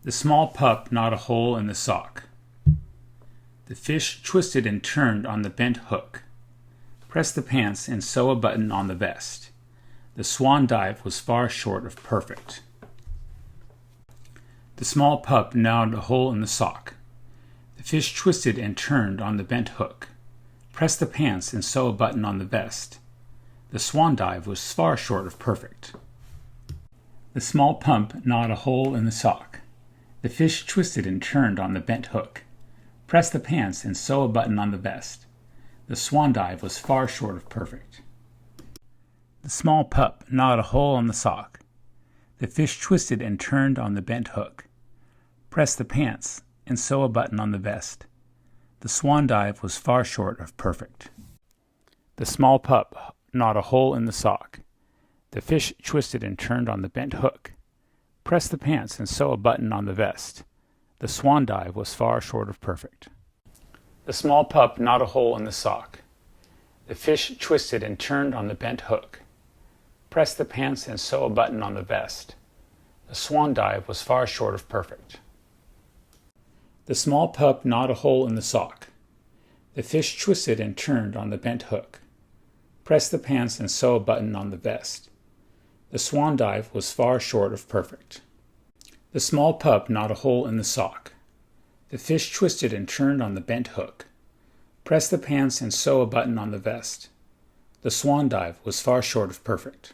The small pup gnawed a hole in the sock. The fish twisted and turned on the bent hook. Press the pants and sew a button on the vest. The swan dive was far short of perfect. The small pup gnawed a hole in the sock. The fish twisted and turned on the bent hook. Press the pants and sew a button on the vest. The swan dive was far short of perfect. The small pup gnawed a hole in the sock. The fish twisted and turned on the bent hook. Press the pants and sew a button on the vest. The swan dive was far short of perfect. The small pup gnawed a hole in the sock. The fish twisted and turned on the bent hook. Press the pants and sew a button on the vest. The swan dive was far short of perfect. The small pup gnawed a hole in the sock. The fish twisted and turned on the bent hook. Press the pants and sew a button on the vest. The swan dive was far short of perfect. The small pup gnawed a hole in the sock. The fish twisted and turned on the bent hook. Press the pants and sew a button on the vest. The swan dive was far short of perfect. The small pup gnawed a hole in the sock. The fish twisted and turned on the bent hook. Press the pants and sew a button on the vest. The swan dive was far short of perfect. The small pup gnawed a hole in the sock. The fish twisted and turned on the bent hook. Press the pants and sew a button on the vest. The swan dive was far short of perfect.